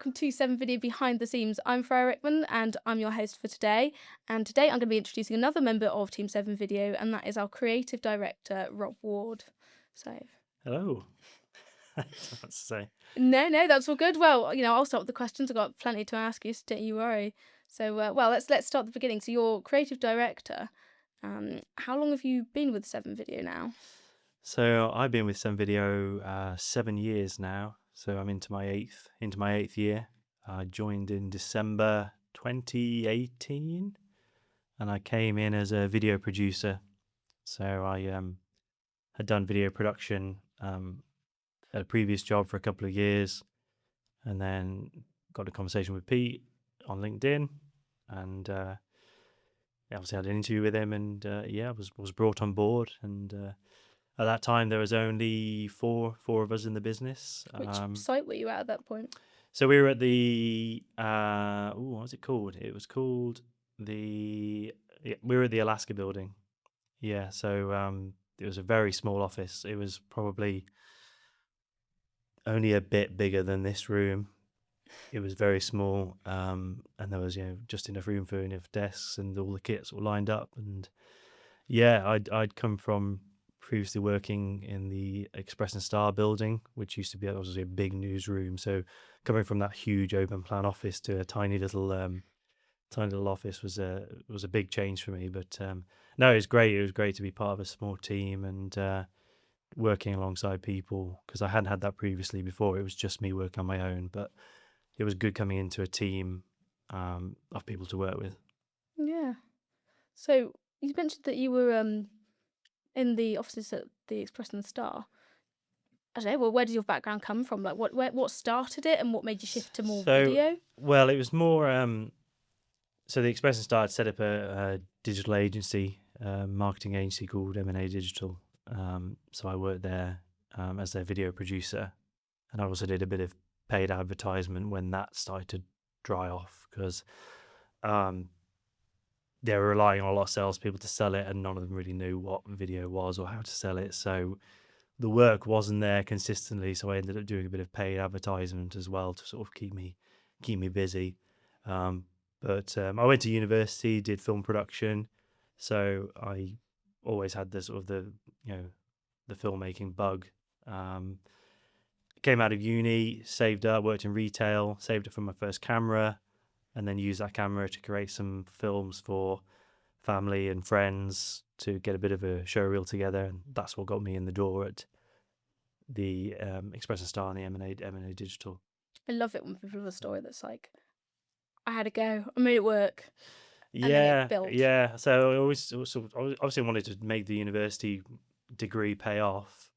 welcome to 7video Behind the Scenes. I'm Freya Rickman and I'm your host for today. And today I'm going to be introducing another member of Team 7 Video, and that is our creative director, Rob Ward. So, hello. That's what to say. No, that's all good. Well, I'll start with the questions. I've got plenty to ask you, so don't you worry. So, let's start at the beginning. So, you're creative director. How long have you been with 7 Video now? So I've been with 7video 7 years now. So I'm into my eighth year. I joined in December 2018, and I came in as a video producer. So I had done video production at a previous job for a couple of years, and then got a conversation with Pete on LinkedIn, and obviously had an interview with him, and was brought on board. And at that time, there was only four of us in the business. Which site were you at that point? So we were at the what was it called? It was called we were at the Alaska building. Yeah, so it was a very small office. It was probably only a bit bigger than this room. It was very small, and there was just enough room for enough desks, and all the kits were lined up. And yeah, I'd come from previously working in the Express and Star building, which used to be obviously a big newsroom. So coming from that huge open plan office to a tiny little office was a big change for me. But no, it was great. It was great to be part of a small team and working alongside people, because I hadn't had that previously. Before, it was just me working on my own. But it was good coming into a team of people to work with. Yeah. So you mentioned that you were in the offices at the Express and the Star. I don't know. Well, where does your background come from? Like, what started it, and what made you shift to more video? Well, it was more. So the Express and Star had set up a digital agency, marketing agency called M&A Digital. So I worked there as their video producer, and I also did a bit of paid advertisement when that started to dry off, because they were relying on a lot of salespeople to sell it, and none of them really knew what video was or how to sell it. So the work wasn't there consistently. So I ended up doing a bit of paid advertisement as well to sort of keep me busy. But I went to university, did film production, so I always had this sort of the filmmaking bug. Came out of uni, saved up, worked in retail, saved up for my first camera, and then used that camera to create some films for family and friends to get a bit of a show reel together. And that's what got me in the door at the Express and Star and the M&A Digital. I love it when people have a story that's like, I had a go, I made it work. And then it built. Yeah. So I always obviously wanted to make the university degree pay off.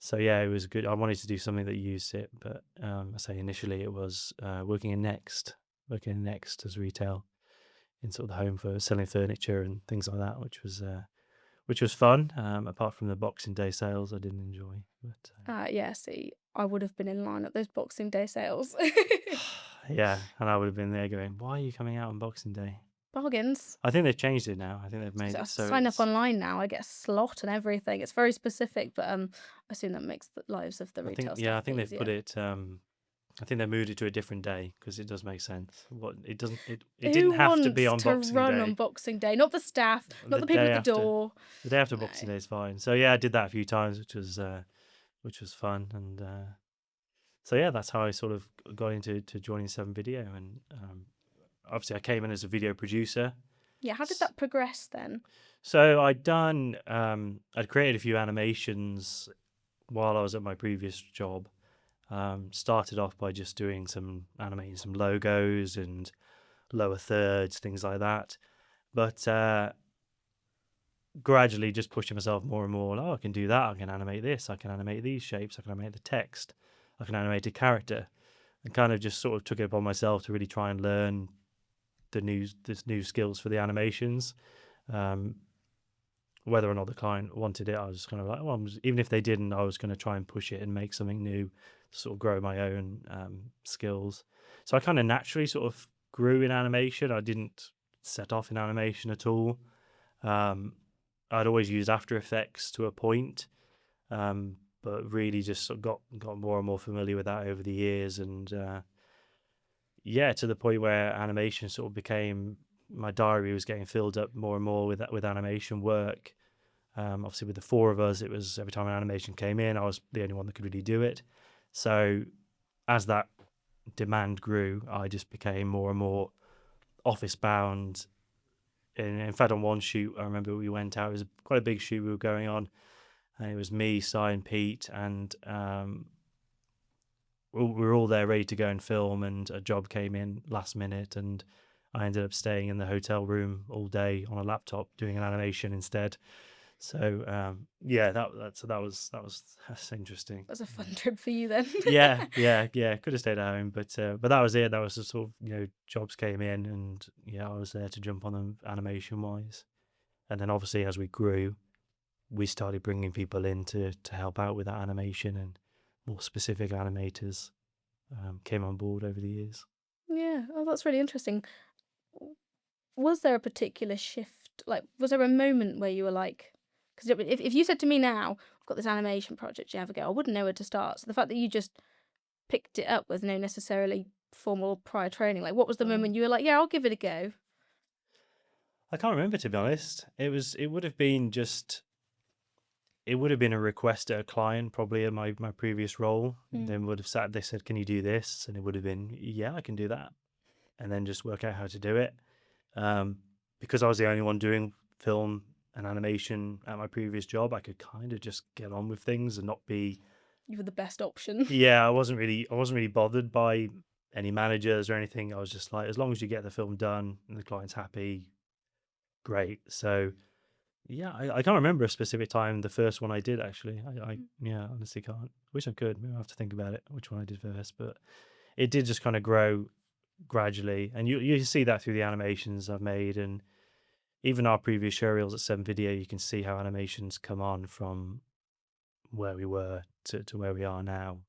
So yeah, it was good. I wanted to do something that used it, but I say initially it was working in Next as retail in sort of the home for selling furniture and things like that, which was fun. Apart from the Boxing Day sales, I didn't enjoy. But see, I would have been in line at those Boxing Day sales. Yeah, and I would have been there going, "Why are you coming out on Boxing Day?" Bargains. I think they've changed it now. I think they've made it so sign up online now. I get a slot and everything. It's very specific, but I assume that makes the lives of the retail staff I think easier. they've put it. I think they moved it to a different day, because it does make sense. It didn't have to be on Boxing Day. Who wants to run on Boxing Day? Not the staff, not the people at the door. The day after Boxing Day is fine. So yeah, I did that a few times, which was fun. And so yeah, that's how I sort of got into joining 7 Video. And obviously I came in as a video producer. Yeah, how did that progress then? So I'd created a few animations while I was at my previous job. Started off by just doing animating some logos and lower thirds, things like that. But gradually just pushing myself more and more. I can do that. I can animate this. I can animate these shapes. I can animate the text. I can animate a character. And kind of just sort of took it upon myself to really try and learn the new skills for the animations. Whether or not the client wanted it, I was kind of like, well, even if they didn't, I was going to try and push it and make something new, sort of grow my own skills. So I kind of naturally sort of grew in animation. I didn't set off in animation at all. I'd always used After Effects to a point, but really just sort of got more and more familiar with that over the years, and yeah, to the point where animation sort of became, my diary was getting filled up more and more with animation work. Obviously, with the four of us, it was every time an animation came in, I was the only one that could really do it. So as that demand grew, I just became more and more office bound. And in fact, on one shoot, I remember we went out, it was quite a big shoot we were going on, and it was me, Si, and Pete, and we were all there ready to go and film, and a job came in last minute, and I ended up staying in the hotel room all day on a laptop doing an animation instead. So yeah, that's interesting. That's a fun trip for you then. Yeah. Could have stayed at home, but that was it. That was the sort of, jobs came in, and yeah, I was there to jump on them animation wise. And then obviously as we grew, we started bringing people in to help out with that animation, and more specific animators came on board over the years. Yeah. Oh, that's really interesting. Was there a particular shift? Like, was there a moment where you were like, because if you said to me now, I've got this animation project, you have a go, I wouldn't know where to start. So the fact that you just picked it up with no necessarily formal prior training, like, what was the moment you were like, yeah, I'll give it a go? I can't remember, to be honest. It would have been a request at a client, probably in my previous role. They would have they said, can you do this? And it would have been, yeah, I can do that. And then just work out how to do it. Because I was the only one doing film and animation at my previous job, I could kind of just get on with things and not be. You were the best option. Yeah, I wasn't really bothered by any managers or anything. I was just like, as long as you get the film done and the client's happy, great. So yeah, I can't remember a specific time. The first one I did, actually, I yeah, honestly can't. Wish I could. Maybe I have to think about it, which one I did first. But it did just kind of grow gradually, and you see that through the animations I've made, and even our previous showreels at 7video. You can see how animations come on from where we were to where we are now.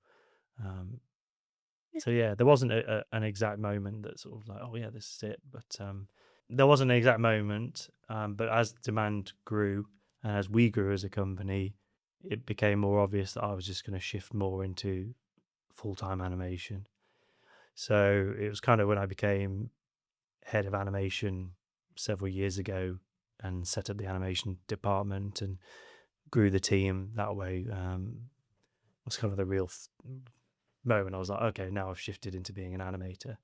So yeah, there wasn't an exact moment that sort of like, oh yeah, this is it. But there wasn't an exact moment. But as demand grew and as we grew as a company, it became more obvious that I was just going to shift more into full-time animation. So it was kind of when I became head of animation several years ago and set up the animation department and grew the team that way. Was kind of the real moment. I was like, okay, now I've shifted into being an animator.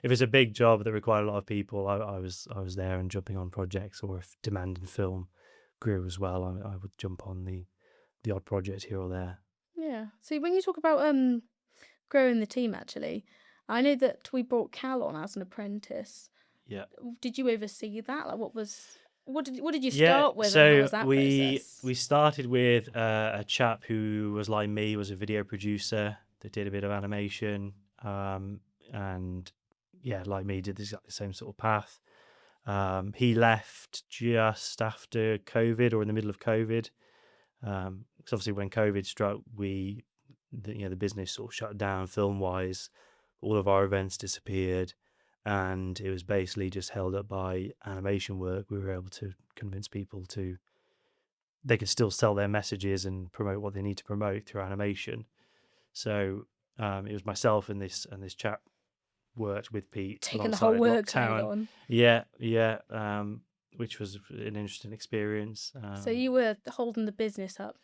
If it's a big job that required a lot of people, I was there and jumping on projects, or if demand in film grew as well, I would jump on the odd project here or there. Yeah. See, when you talk about growing the team, actually, I know that we brought Cal on as an apprentice. Yeah. Did you oversee that? Like, what did you Yeah, start with, and so how was that process? we started with a chap who was like me, was a video producer that did a bit of animation, and yeah, like me, did exactly the same sort of path. He left just after COVID, or in the middle of COVID, because obviously when COVID struck, the business sort of shut down film wise. All of our events disappeared, and it was basically just held up by animation work. We were able to convince people they could still sell their messages and promote what they need to promote through animation. So it was myself and this chap worked with Pete Taking the whole alongside workload Lockdown. on. Yeah, which was an interesting experience. So you were holding the business up,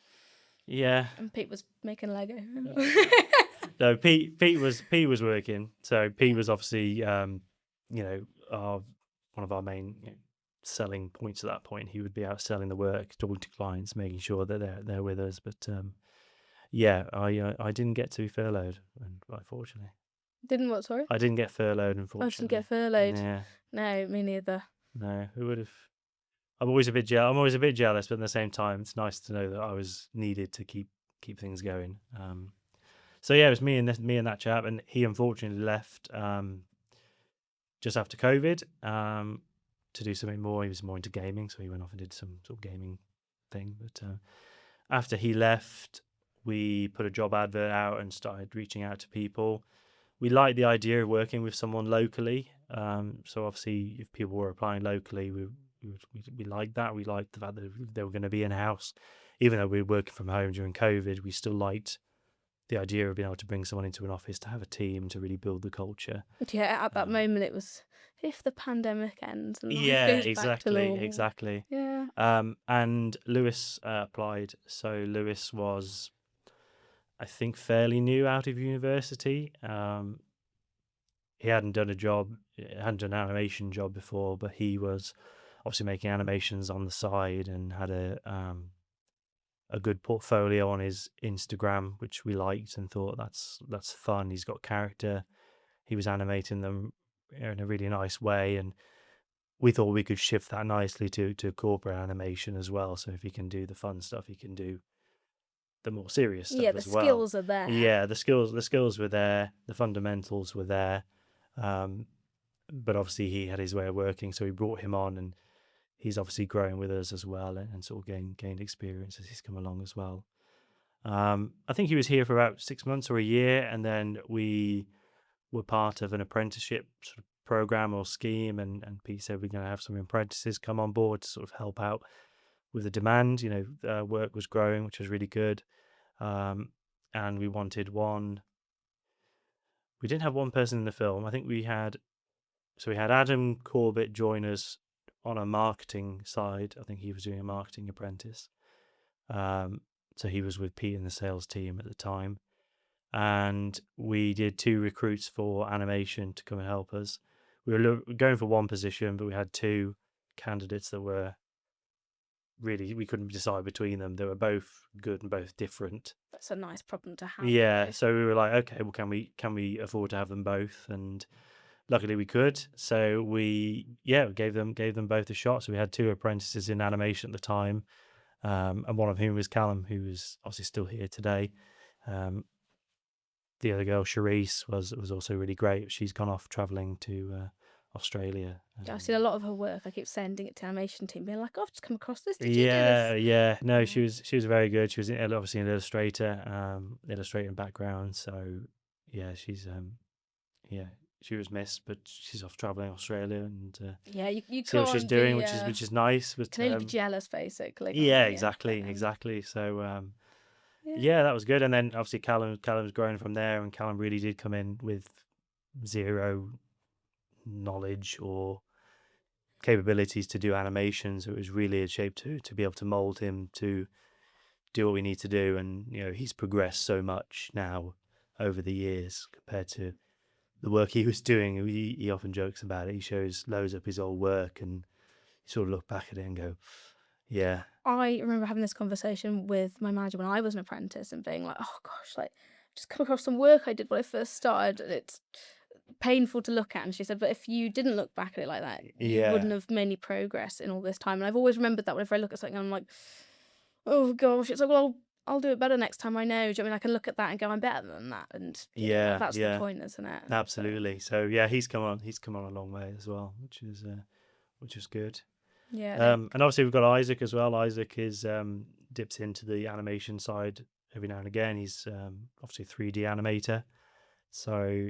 Yeah. and Pete was making Lego. No, Pete was working. So Pete was obviously one of our main selling points at that point. He would be out selling the work, talking to clients, making sure that they're with us. But yeah, I didn't get to be furloughed, unfortunately. Didn't what? Sorry. I didn't get furloughed, I unfortunately. didn't get furloughed. Yeah. No, me neither. No, who would have? I'm always a bit jealous, but at the same time, it's nice to know that I was needed to keep things going. So yeah, it was me and that chap, and he unfortunately left just after COVID to do something more. He was more into gaming, so he went off and did some sort of gaming thing. But after he left, we put a job advert out and started reaching out to people. We liked the idea of working with someone locally. So obviously, if people were applying locally, we liked that. We liked the fact that they were going to be in house. even though we were working from home during COVID, we still liked the idea of being able to bring someone into an office to have a team to really build the culture. Yeah, at that Um, moment it was, if the pandemic ends and life yeah, goes back to exactly, normal. exactly. Yeah. And Lewis applied. So Lewis was, I think, fairly new out of university. He hadn't done an animation job before, but he was obviously making animations on the side and had a good portfolio on his Instagram, which we liked and thought that's fun. He's got character. He was animating them in a really nice way, and we thought we could shift that nicely to corporate animation as well. So if he can do the fun stuff, he can do the more serious Yeah, stuff the as well. skills are there. Yeah, the skills were there, the fundamentals were there. Um, but obviously he had his way of working, so we brought him on, and he's obviously growing with us as well, and sort of gained experience as he's come along as well. I think he was here for about 6 months or a year, and then we were part of an apprenticeship sort of program or scheme, and Pete said we're going to have some apprentices come on board to sort of help out with the demand. Work was growing, which was really good, and we wanted one. We didn't have one person in the film. I think we had Adam Corbett join us on a marketing side. I think he was doing a marketing apprentice. So he was with Pete in the sales team at the time. And we did 2 recruits for animation to come and help us. We were going for one position, but we had 2 candidates that were really, we couldn't decide between them. They were both good and both different. That's a nice problem to have. Yeah, though. so we were like, okay, well, can we afford to have them both? And luckily we could. So we gave them both a shot. So we had 2 apprentices in animation at the time, and one of whom was Callum, who is obviously still here today. The other girl, Charisse, was also really great. She's gone off traveling to Australia. Yeah, I've seen a lot of her work. I keep sending it to animation team, being like, "Oh, I've just come across this. Did you do Yeah, this?" yeah. No, Yeah. she was very good. She was obviously an illustrator background. So yeah, yeah, she was missed, but she's off traveling Australia and Yeah, you see what she's can't doing, be. which is nice. But Can only be jealous, basically. Can't yeah, you? Yeah, but, exactly. So yeah. yeah, that was good. And then obviously Callum's grown from there, and Callum really did come in with zero knowledge or capabilities to do animation, so it was really a shape to be able to mold him to do what we need to do. And he's progressed so much now over the years compared to the work he was doing. He often jokes about it. He shows loads of his old work, and you sort of look back at it and go, yeah. I remember having this conversation with my manager when I was an apprentice and being like, "Oh gosh, like just come across some work I did when I first started, and it's painful to look at." And she said, "But if you didn't look back at it like that, you Yeah, wouldn't have made any progress in all this time." And I've always remembered that whenever I look at something, I'm like, "Oh gosh," it's like, "Well, I'll do it better next time. I know." Do you know what I mean? I can look at that and go, "I'm better than that," and yeah, that's the yeah, point, isn't it? So, absolutely. So yeah, he's come on a long way as well, which is good. yeah, no, And obviously we've got Isaac as well. Isaac is dips into the animation side every now and again. He's obviously a 3D animator, so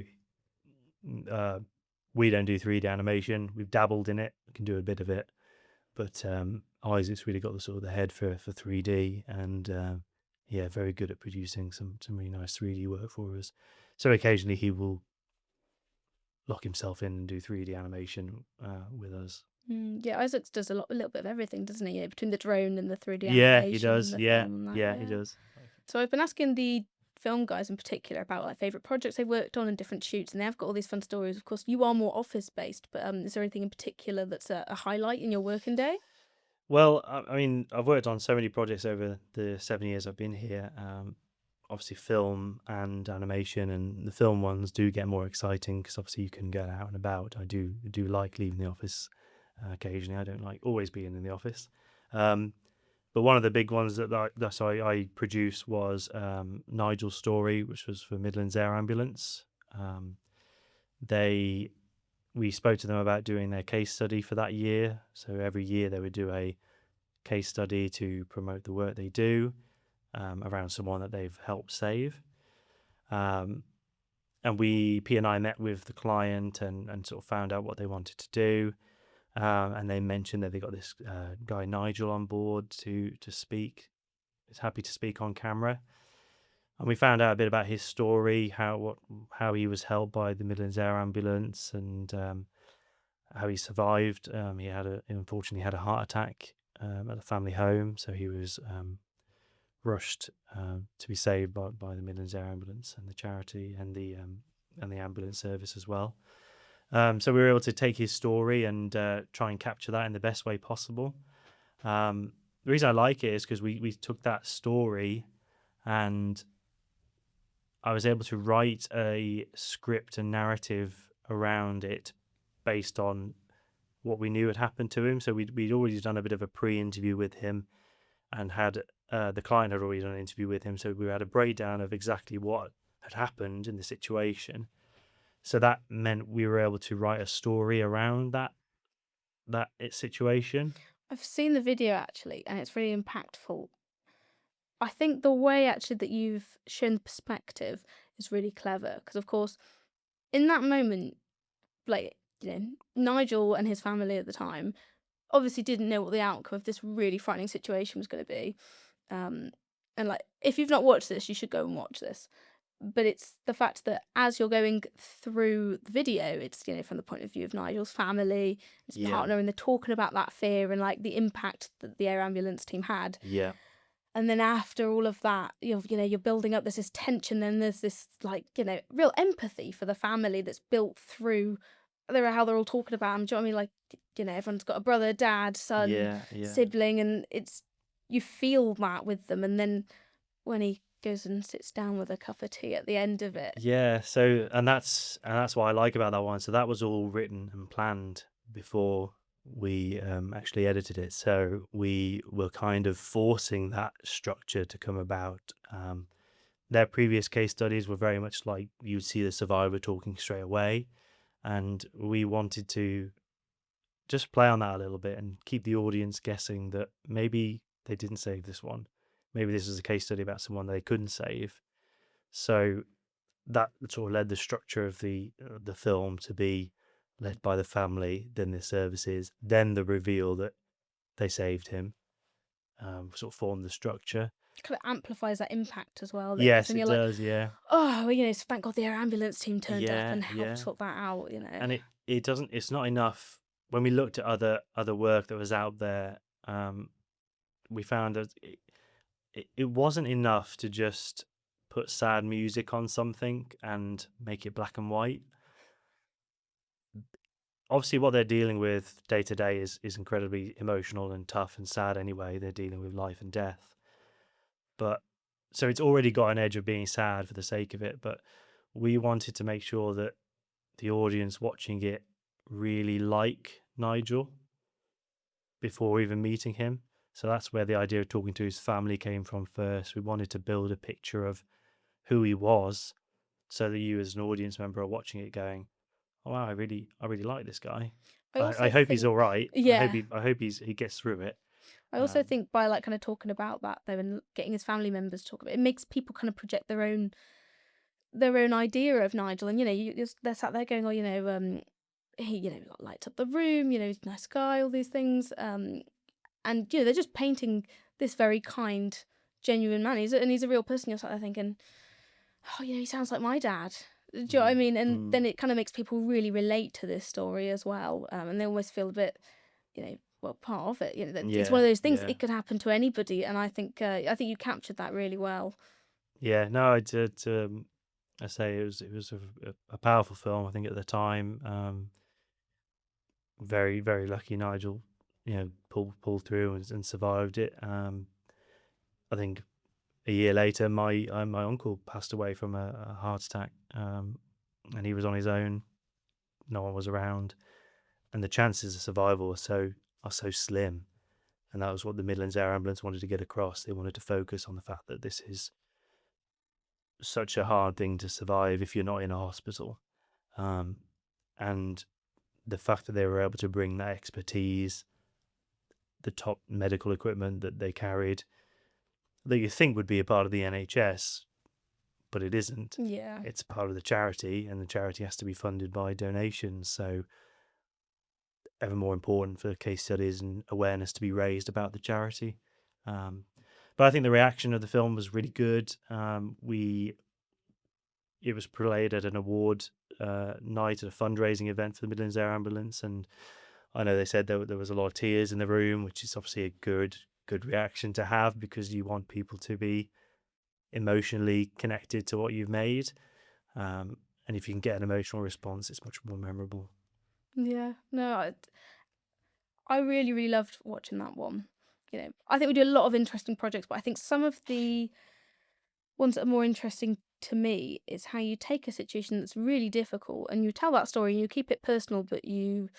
we don't do 3D animation. We've dabbled in it, we can do a bit of it, but Isaac's really got the sort of the head for 3D, and yeah, very good at producing some really nice 3D work for us. So occasionally he will lock himself in and do 3D animation with us. yeah, Isaac does a little bit of everything, doesn't he? Between the drone and the 3D Yeah, he animation and does. the Yeah, film and that. yeah, he does. So I've been asking the film guys in particular about like favorite projects they've worked on and different shoots, and they've got all these fun stories. Of course, you are more office based, but is there anything in particular that's a highlight in your working day? Well, I mean, I've worked on so many projects over the 7 years I've been here. Obviously, film and animation, and the film ones do get more exciting because obviously you can get out and about. I do like leaving the office occasionally. I don't like always being in the office. But one of the big ones that I produced was Nigel's story, which was for Midlands Air Ambulance. We spoke to them about doing their case study for that year. So every year they would do a case study to promote the work they do around someone that they've helped save. And P and I met with the client and sort of found out what they wanted to do. And they mentioned that they got this guy Nigel on board to speak, is happy to speak on camera. And we found out a bit about his story, how he was helped by the Midlands Air Ambulance, and how he survived. He unfortunately had a heart attack at a family home, so he was rushed to be saved by the Midlands Air Ambulance and the charity and the ambulance service as well. So we were able to take his story and try and capture that in the best way possible. The reason I like it is because we took that story and I was able to write a script and narrative around it based on what we knew had happened to him. So we'd already done a bit of a pre-interview with him and had the client had already done an interview with him. So we had a breakdown of exactly what had happened in the situation. So that meant we were able to write a story around that situation. I've seen the video actually, and it's really impactful. I think the way actually that you've shown the perspective is really clever because, of course, in that moment, like, Nigel and his family at the time obviously didn't know what the outcome of this really frightening situation was going to be. And like, if you've not watched this, you should go and watch this. But it's the fact that as you're going through the video, it's, from the point of view of Nigel's family, his partner, and they're talking about that fear and like the impact that the air ambulance team had. Yeah. And then after all of that, you're building up, there's this tension, then there's this like, real empathy for the family that's built through how they're all talking about him. Do you know what I mean? Like, everyone's got a brother, dad, son, sibling, and you feel that with them. And then when he goes and sits down with a cup of tea at the end of it. Yeah, so and that's what I like about that one. So that was all written and planned before we actually edited it. So we were kind of forcing that structure to come about. Their previous case studies were very much like you'd see the survivor talking straight away, and we wanted to just play on that a little bit and keep the audience guessing that maybe they didn't save this one. Maybe this was a case study about someone they couldn't save. So that sort of led the structure of the film to be led by the family, then the services, then the reveal that they saved him. Sort of formed the structure. Kind of amplifies that impact as well. Yes, and it does. Yeah. Oh, well, thank God the air ambulance team turned up Yeah, and helped yeah. sort that out. And it doesn't. It's not enough. When we looked at other work that was out there, we found that it wasn't enough to just put sad music on something and make it black and white. Obviously, what they're dealing with day to day is incredibly emotional and tough and sad anyway. They're dealing with life and death. But so it's already got an edge of being sad for the sake of it. But we wanted to make sure that the audience watching it really like Nigel before even meeting him. So that's where the idea of talking to his family came from first. We wanted to build a picture of who he was so that you as an audience member are watching it going, oh wow, I really like this guy. I hope he's all right. Yeah. I hope he gets through it. I also think by like kind of talking about that though and getting his family members to talk about it, it makes people kind of project their own idea of Nigel. And they're sat there going, oh, he lights up the room, he's a nice guy, all these things. And they're just painting this very kind, genuine man. He's a real person. You're sat there thinking, oh, he sounds like my dad. Do you know what I mean? And then it kind of makes people really relate to this story as well. And they almost feel a bit, part of it. It's one of those things. It could happen to anybody. And I think you captured that really well. Yeah, no, I did. I say it was a powerful film. I think at the time, very very lucky Nigel, pulled through and survived it. I think a year later, my uncle passed away from a heart attack, and he was on his own. No one was around, and the chances of survival are so slim. And that was what the Midlands Air Ambulance wanted to get across. They wanted to focus on the fact that this is such a hard thing to survive if you're not in a hospital, and the fact that they were able to bring that expertise, the top medical equipment that they carried, that you think would be a part of the NHS, but it isn't. Yeah. It's part of the charity, and the charity has to be funded by donations. So ever more important for case studies and awareness to be raised about the charity. But But I think the reaction of the film was really good. It was played at an award night at a fundraising event for the Midlands Air Ambulance, and I know they said there was a lot of tears in the room, which is obviously a good reaction to have, because you want people to be emotionally connected to what you've made. And if you can get an emotional response, it's much more memorable. Yeah, no, I really, really loved watching that one. I think we do a lot of interesting projects, but I think some of the ones that are more interesting to me is how you take a situation that's really difficult and you tell that story and you keep it personal, but you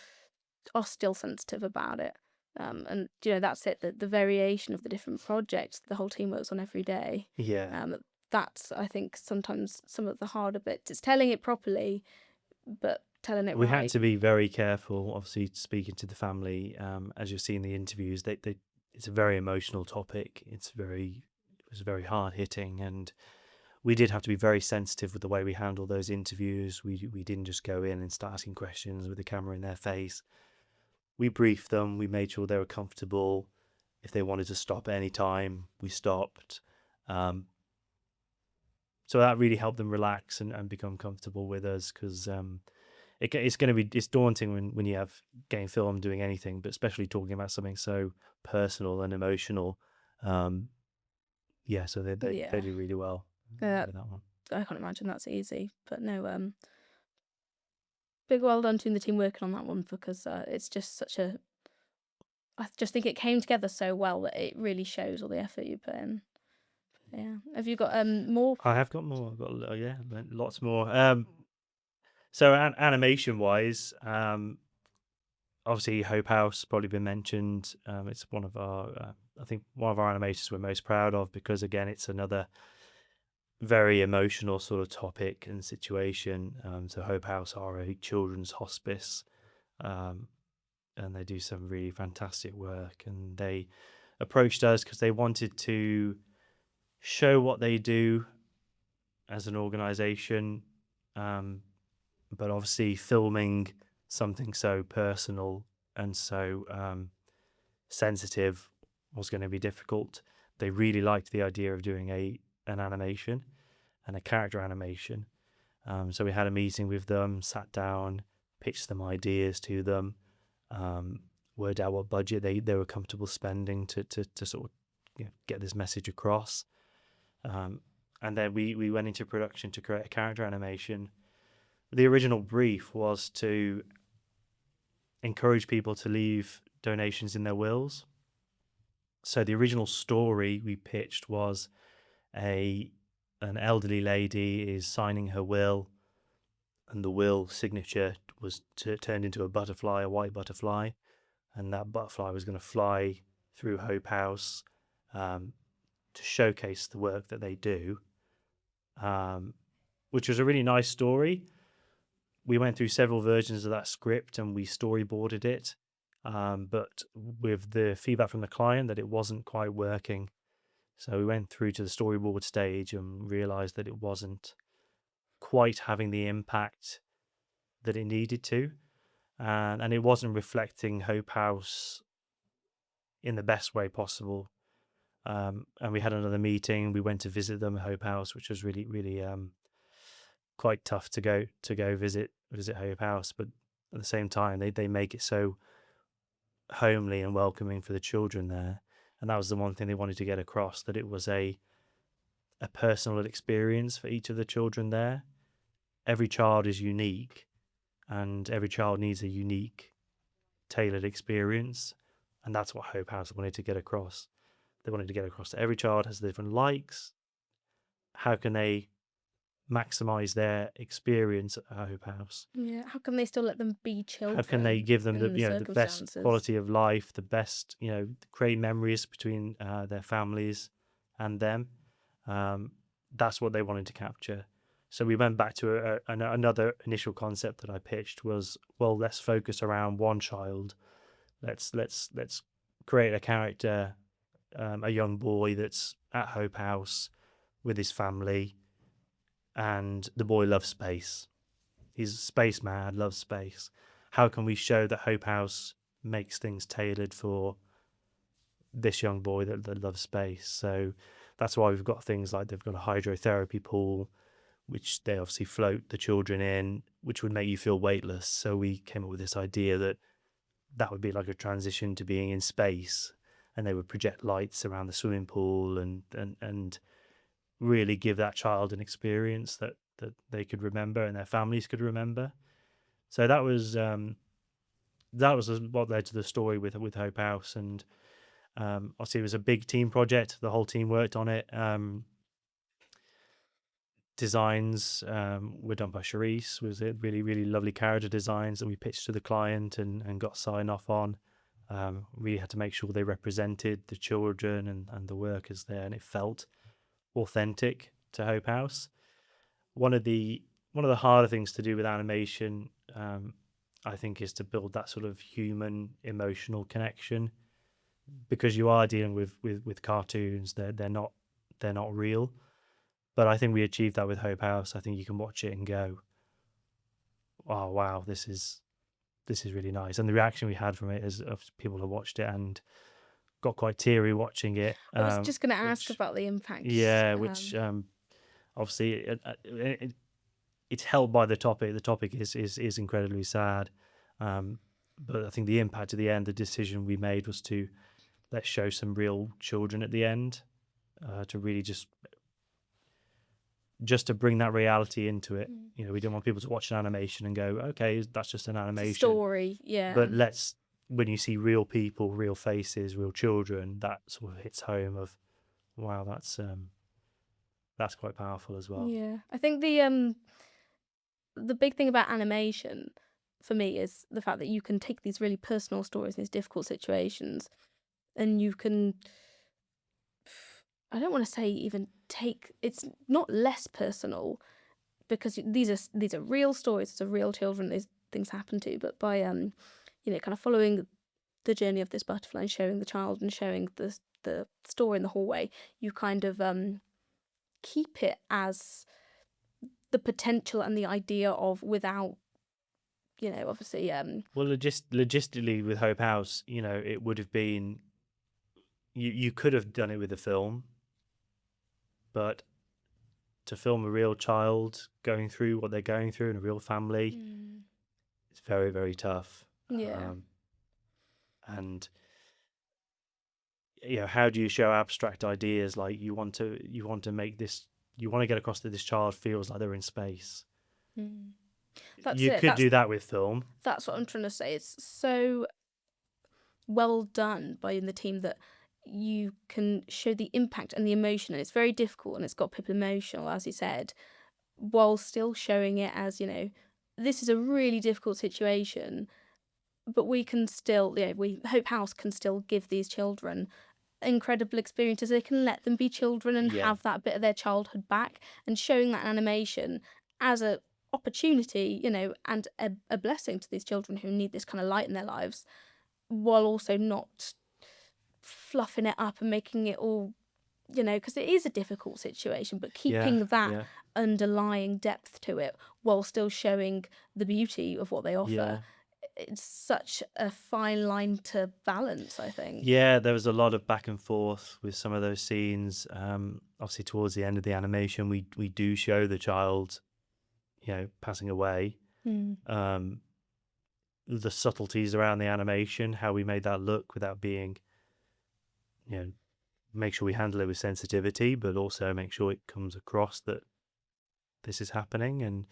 are still sensitive about it. And that's it. The variation of the different projects the whole team works on every day. Yeah. That's, I think, sometimes some of the harder bits. It's telling it properly, but telling it We had right. to be very careful, obviously, speaking to the family. As you'll see in the interviews, it's a very emotional topic. It was very hard hitting, and we did have to be very sensitive with the way we handled those interviews. We didn't just go in and start asking questions with the camera in their face. We briefed them. We made sure they were comfortable. If they wanted to stop at any time, we stopped. So that really helped them relax and become comfortable with us, because it's daunting when you have getting film doing anything, but especially talking about something so personal and emotional. So they Yeah. do really well Uh, with that one. I can't imagine that's easy, but no, big well done to the team working on that one, because it's just such a. I just think it came together so well that it really shows all the effort you put in. But yeah, have you got more? I have got more. I've got lots more. So animation wise, obviously Hope House probably been mentioned. It's one of our I think one of our animations we're most proud of, because again it's another very emotional sort of topic and situation. So Hope House are a children's hospice, and they do some really fantastic work, and they approached us because they wanted to show what they do as an organization, but obviously filming something so personal and so sensitive was going to be difficult. They really liked the idea of doing an animation and a character animation. So we had a meeting with them, sat down, pitched some ideas to them, worked out what budget they were comfortable spending to sort of get this message across. And then we went into production to create a character animation. The original brief was to encourage people to leave donations in their wills. So the original story we pitched was an elderly lady is signing her will, and the will signature was turned into a butterfly, a white butterfly, and that butterfly was going to fly through Hope House to showcase the work that they do, which was a really nice story. We went through several versions of that script and we storyboarded it, but with the feedback from the client that it wasn't quite working. So we went through to the storyboard stage and realized that it wasn't quite having the impact that it needed to, and it wasn't reflecting Hope House in the best way possible. And we had another meeting. We went to visit them at Hope House, which was really, really quite tough to go visit Hope House, but at the same time they make it so homely and welcoming for the children there, and that was the one thing they wanted to get across, that it was a personal experience for each of the children there. Every child is unique, and every child needs a unique, tailored experience, and that's what Hope House wanted to get across. They wanted to get across that every child has different likes. How can they maximize their experience at Hope House? Yeah, how can they still let them be children? How can they give them in the best circumstances? quality of life, the best, create memories between their families and them? That's what they wanted to capture. So we went back to another initial concept that I pitched was, well, let's focus around one child. Let's create a character, a young boy that's at Hope House with his family, and the boy loves space. He's space mad, loves space. How can we show that Hope House makes things tailored for this young boy that loves space. So that's why we've got things like they've got a hydrotherapy pool, which they obviously float the children in, which would make you feel weightless. So we came up with this idea that would be like a transition to being in space, and they would project lights around the swimming pool and really give that child an experience that they could remember and their families could remember. So that was what led to the story with Hope House. And obviously it was a big team project. The whole team worked on it. Designs were done by Charisse. Was it really, really lovely character designs that we pitched to the client and got sign off on. We had to make sure they represented the children and the workers there, and it felt authentic to Hope House. One of the harder things to do with animation, I think, is to build that sort of human emotional connection, because you are dealing with cartoons. They're not real. But I think we achieved that with Hope House. I think you can watch it and go, "Oh wow, this is really nice." And the reaction we had from it is of people who watched it and got quite teary watching it. I was just going to ask which, about the impact. yeah, which obviously it's held by the topic. The topic is incredibly sad, but I think the impact at the end, the decision we made was to let's show some real children at the end, to really just to bring that reality into it. You know, we didn't want people to watch an animation and go, okay, that's just an animation. It's a story, yeah. But when you see real people, real faces, real children, that sort of hits home of, wow, that's quite powerful as well. Yeah, I think the big thing about animation for me is the fact that you can take these really personal stories, these difficult situations, and you can, I don't want to say even take, it's not less personal, because these are real stories, it's a real children these things happen to, but by kind of following the journey of this butterfly and showing the child and showing the story in the hallway, you kind of keep it as the potential and the idea of, without obviously well, logistically with Hope House, it would have been, you could have done it with a film, but to film a real child going through what they're going through in a real family, it's very, very tough. Yeah. And how do you show abstract ideas? Like you want to make this, you want to get across that this child feels like they're in space. You could do that with film. That's what I'm trying to say. It's so well done by the team that you can show the impact and the emotion, and it's very difficult and it's got people emotional, as you said, while still showing it as, this is a really difficult situation, but we can still, Hope House can still give these children incredible experiences. They can let them be children and have that bit of their childhood back, and showing that animation as a opportunity, and a blessing to these children who need this kind of light in their lives, while also not fluffing it up and making it all, because it is a difficult situation, but keeping that underlying depth to it while still showing the beauty of what they offer. It's such a fine line to balance, I think. Yeah, there was a lot of back and forth with some of those scenes. Obviously, towards the end of the animation, we do show the child, passing away. The subtleties around the animation, how we made that look without being, make sure we handle it with sensitivity, but also make sure it comes across that this is happening. And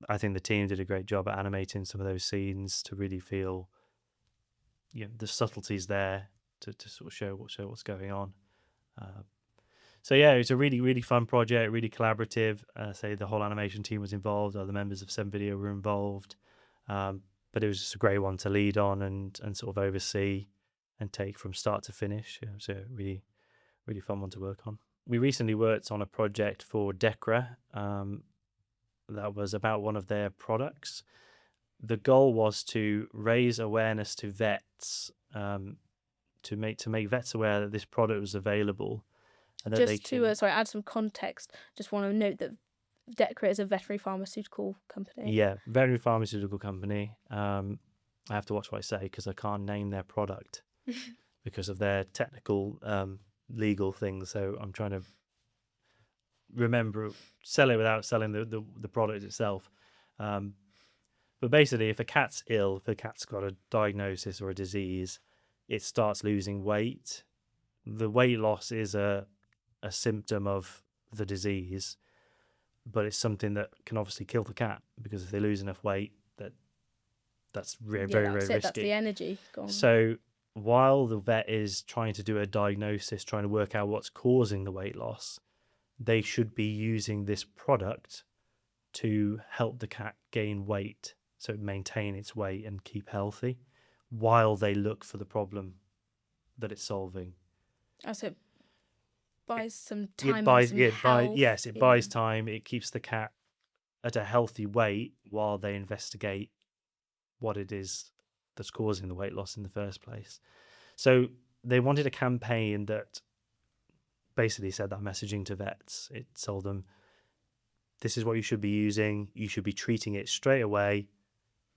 I think the team did a great job at animating some of those scenes to really feel, the subtleties there to sort of show what's going on. So yeah, it was a really, really fun project, really collaborative. Say the whole animation team was involved, other members of 7video were involved, but it was just a great one to lead on and sort of oversee and take from start to finish. It was a really, really fun one to work on. We recently worked on a project for DECRA that was about one of their products. The goal was to raise awareness to vets, to make vets aware that this product was available. And that just to add some context, just want to note that DECRA is a veterinary pharmaceutical company. Yeah, veterinary pharmaceutical company. I have to watch what I say because I can't name their product because of their technical legal things. So I'm trying to remember sell it without selling the product itself. But basically, if a cat's ill, if a cat's got a diagnosis or a disease, it starts losing weight. The weight loss is a symptom of the disease, but it's something that can obviously kill the cat, because if they lose enough weight, that's very, Yeah, very, that's very it. That's the risky. energy gone. So while the vet is trying to do a diagnosis, trying to work out what's causing the weight loss, they should be using this product to help the cat gain weight, so maintain its weight and keep healthy, while they look for the problem that it's solving. So it buys some It time buys, and some health. yes, it buys time. It keeps the cat at a healthy weight while they investigate what it is that's causing the weight loss in the first place. So they wanted a campaign that basically said that messaging to vets. It told them, this is what you should be using. You should be treating it straight away.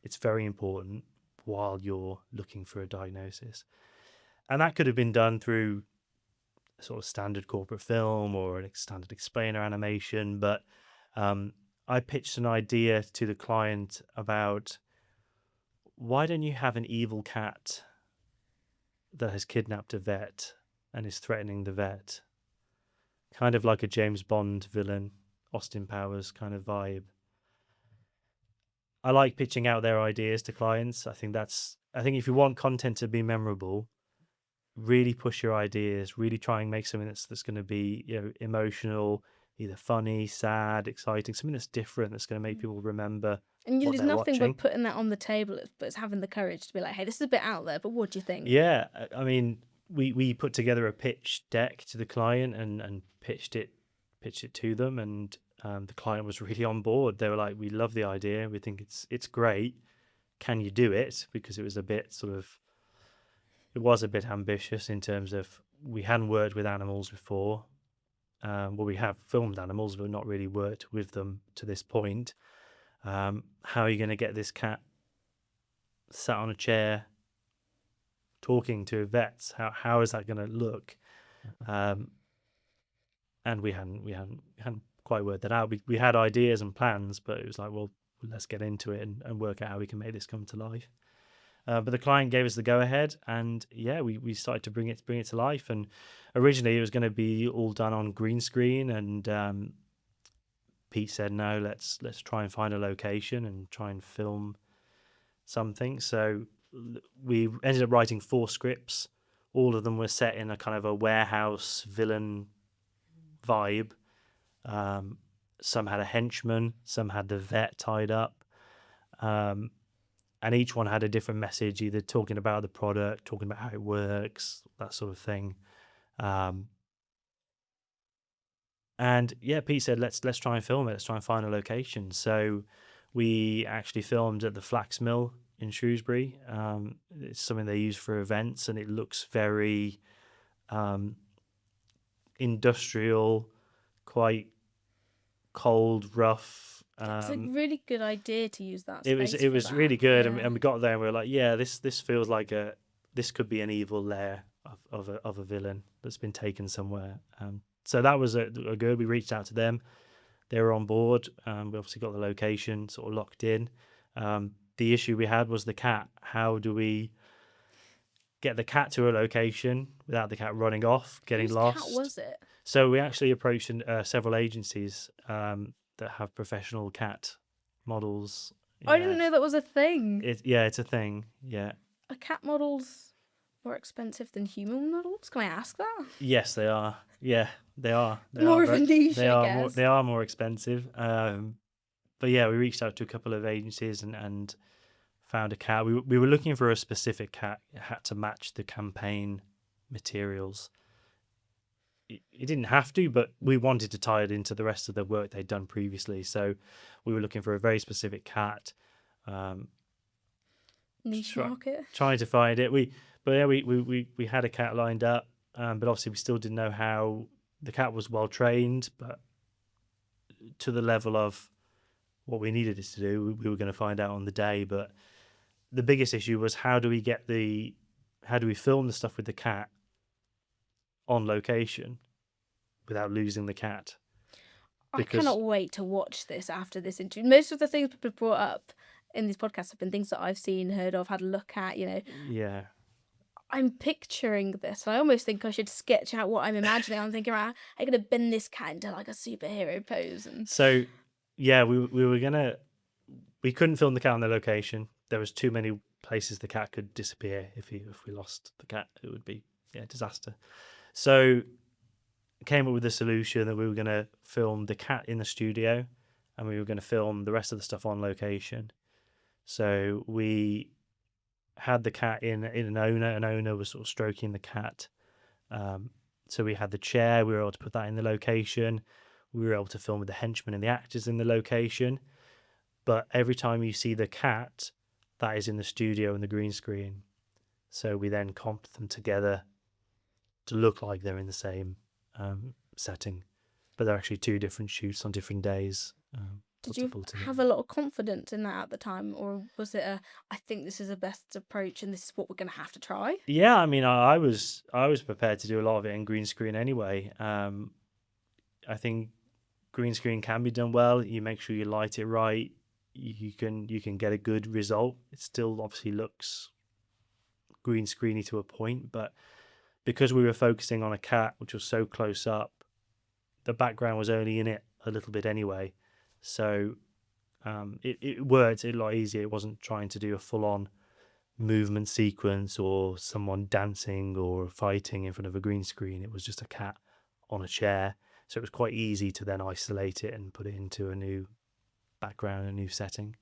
It's very important while you're looking for a diagnosis. And that could have been done through a sort of standard corporate film or a standard explainer animation. But I pitched an idea to the client about, why don't you have an evil cat that has kidnapped a vet and is threatening the vet? Kind of like a James Bond villain, Austin Powers kind of vibe. I like pitching out their ideas to clients. I think if you want content to be memorable, really push your ideas, really try and make something that's going to be, emotional, either funny, sad, exciting, something that's different, that's going to make people remember And what there's they're nothing watching. but putting that on the table, but it's having the courage to be like, hey, this is a bit out there, but what do you think? Yeah, I mean, we put together a pitch deck to the client and pitched it to them, and the client was really on board. They were like, we love the idea, we think it's great, can you do it? Because it was a bit ambitious in terms of, we hadn't worked with animals before. Well, we have filmed animals, but not really worked with them to this point. How are you going to get this cat sat on a chair talking to vets? How is that going to look? And we hadn't quite worked that out. We had ideas and plans, but it was like, well, let's get into it and work out how we can make this come to life. But the client gave us the go ahead, and yeah, we started to bring it to life. And originally it was going to be all done on green screen, and Pete said, no, let's try and find a location and try and film something. So we ended up writing 4 scripts. All of them were set in a kind of a warehouse villain vibe. Some had a henchman, some had the vet tied up, and each one had a different message, either talking about the product, talking about how it works, that sort of thing. And yeah, Pete said, let's try and film it. Let's try and find a location. So we actually filmed at the Flax Mill in Shrewsbury. It's something they use for events, and it looks very industrial, quite cold, rough. It's a really good idea to use that. It was really good, and we got there and we were like, yeah, this feels like this could be an evil lair of a villain that's been taken somewhere. So that was a good. We reached out to them; they were on board. We obviously got the location sort of locked in. The issue we had was the cat. How do we get the cat to a location without the cat running off, getting lost? Whose cat was it? So we actually approached several agencies that have professional cat models. I didn't know that was a thing. It's a thing. Yeah. Are cat models more expensive than human models? Can I ask that? Yes, they are. Yeah, they are. More of a niche, I guess. They are more expensive. But yeah, we reached out to a couple of agencies and found a cat. We were looking for a specific cat. It had to match the campaign materials. It didn't have to, but we wanted to tie it into the rest of the work they'd done previously. So we were looking for a very specific cat. Niche market. Trying to find it. We had a cat lined up, but obviously we still didn't know how. The cat was well trained, but to the level of what we needed it to do, we were going to find out on the day. But the biggest issue was, how do we how do we film the stuff with the cat on location without losing the cat? I Because cannot wait to watch this after this interview. Most of the things people have brought up in these podcasts have been things that I've seen, heard of, had a look at, yeah, I'm picturing this. I almost think I should sketch out what I'm imagining. I'm thinking, right, I'm going to bend this cat into like a superhero pose. And so yeah, we couldn't film the cat on the location. There was too many places the cat could disappear. If we lost the cat, it would be disaster. So came up with a solution that we were going to film the cat in the studio, and we were going to film the rest of the stuff on location. So we had the cat in an owner. An owner was sort of stroking the cat. So we had the chair. We were able to put that in the location. We were able to film with the henchmen and the actors in the location. But every time you see the cat, that is in the studio and the green screen. So we then comped them together to look like they're in the same setting, but they're actually two different shoots on different days. Did you have a lot of confidence in that at the time, or was it I think this is the best approach and this is what we're going to have to try? Yeah, I mean, I was prepared to do a lot of it in green screen anyway. I think green screen can be done well. You make sure you light it right. You can get a good result. It still obviously looks green screeny to a point, but because we were focusing on a cat which was so close up, the background was only in it a little bit anyway. So it worked a lot easier. It wasn't trying to do a full-on movement sequence or someone dancing or fighting in front of a green screen. It was just a cat on a chair. So it was quite easy to then isolate it and put it into a new background, a new setting.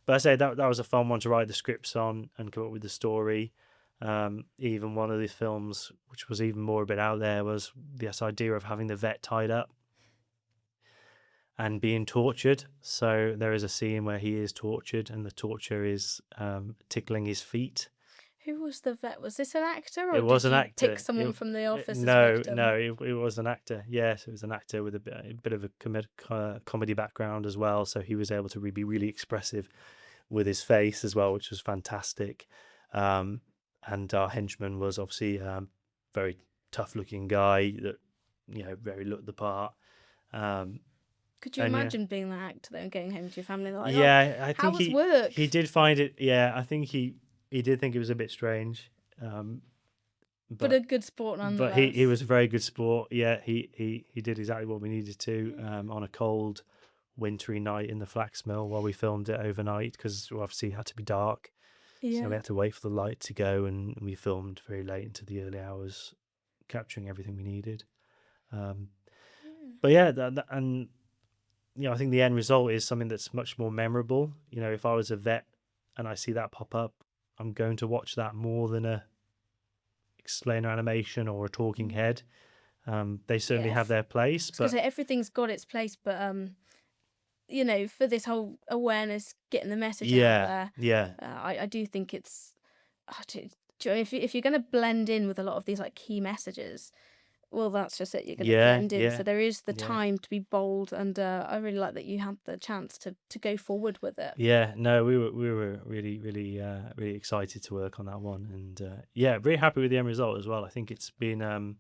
But I say that was a fun one to write the scripts on and come up with the story. Even one of the films, which was even more a bit out there, was this idea of having the vet tied up and being tortured. So there is a scene where he is tortured and the torture is tickling his feet. Who was the vet? Was this an actor, or It was did an you actor. pick someone from The Office? No, as victim? it was an actor. Yes, it was an actor with a bit of a comedy background as well. So he was able to be really expressive with his face as well, which was fantastic. And our henchman was obviously a very tough-looking guy that, very looked the part. Could you imagine being that actor though and going home to your family? Like, I how think was work? he did find it. Yeah, I think he did think it was a bit strange. But a good sport nonetheless. But he was a very good sport. Yeah, he did exactly what we needed to on a cold, wintry night in the flax mill while we filmed it overnight, because obviously it had to be dark. Yeah. So we had to wait for the light to go, and we filmed very late into the early hours, capturing everything we needed. But yeah, and I think the end result is something that's much more memorable. If I was a vet and I see that pop up, I'm going to watch that more than a explainer animation or a talking head. They certainly have their place, but everything's got its place. But for this whole awareness, getting the message out there, I do think it's. If you're going to blend in with a lot of these like key messages, well, that's just it. You're going to blend in. So there is the time to be bold, and I really like that you had the chance to go forward with it. Yeah, no, we were really, really, really excited to work on that one, and very happy with the end result as well. I think it's been,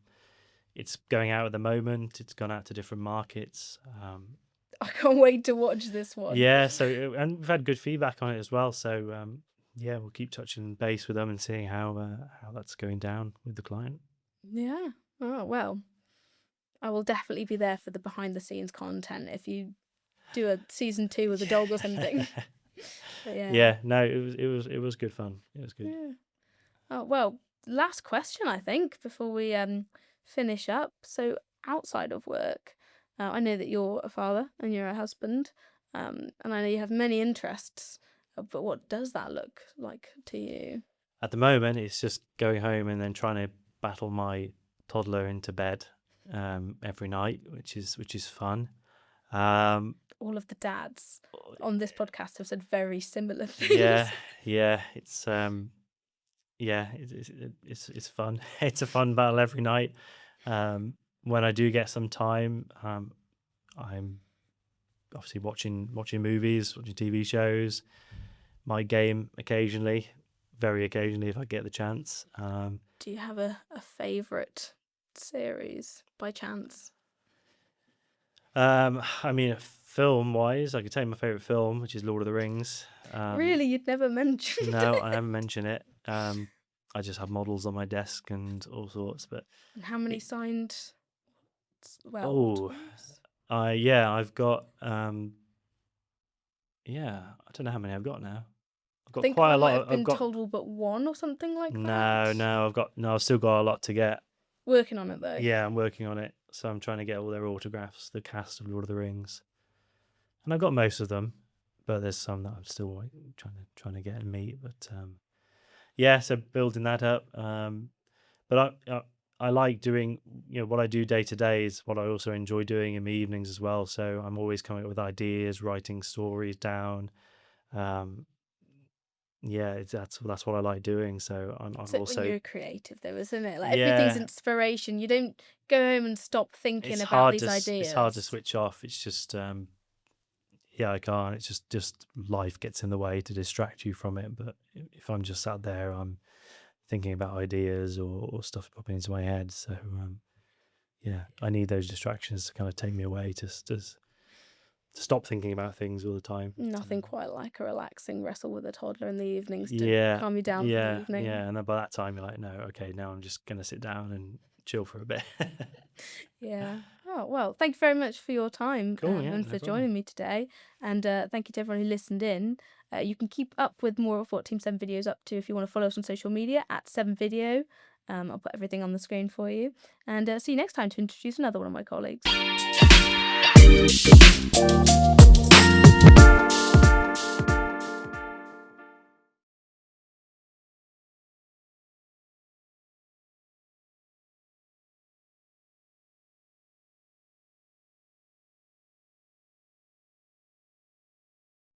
it's going out at the moment. It's gone out to different markets. I can't wait to watch this one. Yeah, and we've had good feedback on it as well. So we'll keep touching base with them and seeing how that's going down with the client. Yeah. Oh, well, I will definitely be there for the behind the scenes content if you do a season 2 with a dog or something. No, it was good fun. It was good. Yeah. Oh, well, last question, I think, before we finish up. So outside of work, I know that you're a father and you're a husband, and I know you have many interests, but what does that look like to you? At the moment, it's just going home and then trying to battle my toddler into bed every night, which is fun. All of the dads on this podcast have said very similar things. It's it's fun. It's a fun battle every night. When I do get some time, I'm obviously watching movies, watching TV shows, my game occasionally very occasionally if I get the chance. Do you have a favourite series by chance? I mean, film-wise, I could tell you my favourite film, which is Lord of the Rings. Really, you'd never mentioned No, it. I haven't mentioned it. I just have models on my desk and all sorts. But And how many signed? Well, oh, toys? I've got I don't know how many I've got now. I've I got think quite I a might lot. have I've been got told all but one or something like no, that. I've still got a lot to get. Working on it though. Yeah, I'm working on it. So I'm trying to get all their autographs, the cast of Lord of the Rings, and I've got most of them, but there's some that I'm still trying to get and meet. But so building that up. But I like doing, what I do day to day is what I also enjoy doing in the evenings as well. So I'm always coming up with ideas, writing stories down. That's what I like doing. So I'm It's like when also you're creative though, isn't it? Like everything's yeah. inspiration. You don't go home and stop thinking It's about hard these to it's hard to ideas. switch off. It's just I can't. It's just life gets in the way to distract you from it. But if I'm just sat there, I'm thinking about ideas or stuff popping into my head. So I need those distractions to kind of take me away to stop thinking about things all the time. Nothing quite like a relaxing wrestle with a toddler in the evenings to Yeah, calm you down for the evening. and then by that time you're like, no, okay, now I'm just gonna sit down and chill for a bit. Yeah. Oh, well, thank you very much for your time Cool, yeah, and no for problem. joining me today. And thank you to everyone who listened in. You can keep up with more of what Team 7 Video is up to if you want to follow us on social media at 7video. I'll put everything on the screen for you. And see you next time to introduce another one of my colleagues.